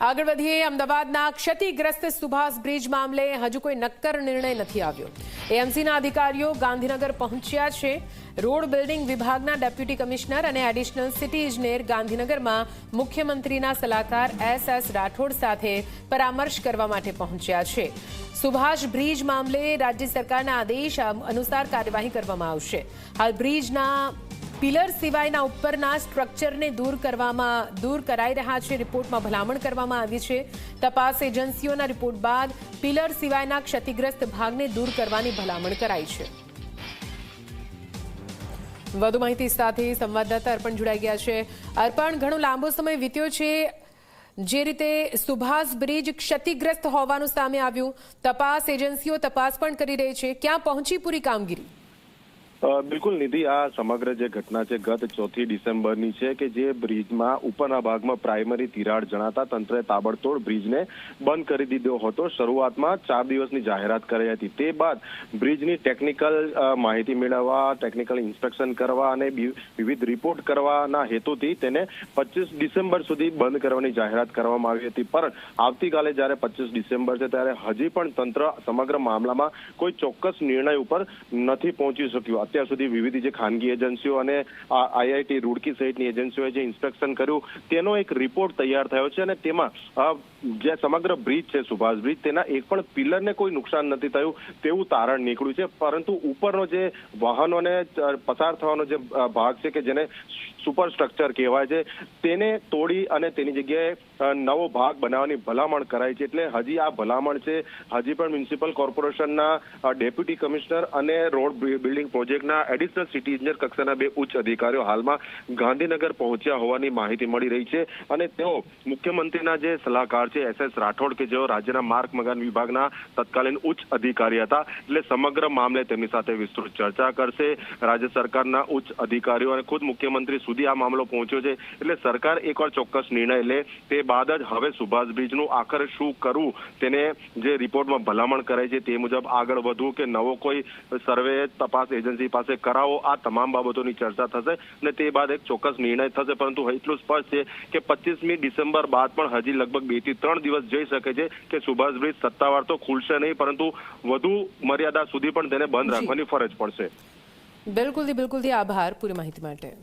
આગળ વધીએ અમદાવાદના ક્ષતિગ્રસ્ત સુભાષ બ્રિજ મામલે હજુ કોઈ નક્કર નિર્ણય નથી આવ્યો। એએમસીના અધિકારીઓ ગાંધીનગર પહોંચ્યા છે। રોડ બિલ્ડિંગ વિભાગના ડેપ્યુટી કમિશનર અને એડિશનલ સિટી ઇજનેર ગાંધીનગરમાં મુખ્યમંત્રીના સલાહકાર એસ રાઠોડ સાથે પરામર્શ કરવા માટે પહોંચ્યા છે। સુભાષ બ્રિજ મામલે રાજ્ય સરકારના આદેશ અનુસાર કાર્યવાહી કરવામાં આવશે। હાલ બ્રિજના પિલર સિવાયના ઉપરના સ્ટ્રક્ચરને દૂર કરાઈ રહ્યા છે। રિપોર્ટમાં ભલામણ કરવામાં આવી છે। તપાસ એજન્સીઓના રિપોર્ટ બાદ પિલર સિવાયના ક્ષતિગ્રસ્ત ભાગને દૂર કરવાની ભલામણ કરાઈ છે। વધુ માહિતી સાથે સંવાદદાતા અર્પણ જોડાઈ ગયા છે। અર્પણ, ઘણો લાંબો સમય વીત્યો છે જે રીતે સુભાષ બ્રિજ ક્ષતિગ્રસ્ત હોવાનું સામે આવ્યું, તપાસ એજન્સીઓ તપાસ પણ કરી રહી છે, ક્યાં પહોંચી પૂરી કામગીરી? બિલકુલ નિધિ, આ સમગ્ર જે ઘટના છે ગત 4 ડિસેમ્બરની છે કે જે બ્રિજમાં ઉપરના ભાગમાં પ્રાઇમરી તિરાડ જણાતા તંત્રે તાબડતોડ બ્રિજને બંધ કરી દીધો હતો। શરૂઆતમાં 4 દિવસની જાહેરાત કરી હતી। તે બાદ બ્રિજની ટેકનિકલ માહિતી મેળવવા, ટેકનિકલ ઇન્સ્પેક્શન કરવા અને વિવિધ રિપોર્ટ કરવાના હેતુથી તેને 25 ડિસેમ્બર સુધી બંધ કરવાની જાહેરાત કરવામાં આવી હતી। પણ આવતીકાલે જ્યારે 25 ડિસેમ્બર છે ત્યારે હજી પણ તંત્ર સમગ્ર મામલામાં કોઈ ચોક્કસ નિર્ણય ઉપર નથી પહોંચી શક્યું। અત્યાર સુધી વિવિધ જે ખાનગી એજન્સીઓ અને આઈઆઈટી રૂડકી સહિતની એજન્સીઓએ જે ઇન્સ્પેક્શન કર્યું તેનો એક રિપોર્ટ તૈયાર થયો છે અને તેમાં જે સમગ્ર બ્રિજ છે સુભાષ બ્રિજ તેના એક પણ પિલરને કોઈ નુકસાન નથી થયું તેવું તારણ નીકળ્યું છે। પરંતુ ઉપરનો જે વાહનોને પસાર થવાનો જે ભાગ છે કે જેને સુપર સ્ટ્રક્ચર કહેવાય છે તેને તોડી અને તેની જગ્યાએ નવો ભાગ બનાવવાની ભલામણ કરાઈ છે। એટલે હજી આ ભલામણ છે હજી પણ મ્યુનિસિપલ કોર્પોરેશનના ડેપ્યુટી કમિશનર અને રોડ બિલ્ડિંગ પ્રોજેક્ટના એડિશનલ સિટી ઇજનેર કક્ષાના 2 ઉચ્ચ અધિકારીઓ હાલમાં ગાંધીનગર પહોંચ્યા હોવાની માહિતી મળી રહી છે અને તેઓ મુખ્યમંત્રીના જે સલાહકાર છે એસ રાઠોડ કે જેઓ રાજ્યના માર્ગ મકાન વિભાગના તત્કાલીન ઉચ્ચ અધિકારી હતા, એટલે સમગ્ર મામલે તેમની સાથે વિસ્તૃત ચર્ચા કરશે। રાજ્ય સરકારના ઉચ્ચ અધિકારીઓ અને ખુદ મુખ્યમંત્રી સુધી આ મામલો પહોંચ્યો છે। એટલે સરકાર એકવાર ચોક્કસ નિર્ણય લે તે બાદ જ હવે સુભાષ બ્રિજનું આખરે શું કરવું તેને જે રિપોર્ટમાં ભલામણ કરાઈ છે તે મુજબ આગળ વધવું કે નવો કોઈ સર્વે તપાસ એજન્સી પાસે કરાવો, આ તમામ બાબતોની ચર્ચા થશે અને તે બાદ એક ચોક્કસ નિર્ણય થશે। પરંતુ એટલું સ્પષ્ટ છે કે 25મી ડિસેમ્બર બાદ પણ હજી લગભગ 2 થી 3 દિવસ જઈ શકે છે કે સુભાષ બ્રિજ સત્તાવાર તો ખુલશે નહીં પરંતુ વધુ મર્યાદા સુધી પણ તેને બંધ રાખવાની ફરજ પડશે। બિલકુલ, આભાર પૂરી માહિતી માટે।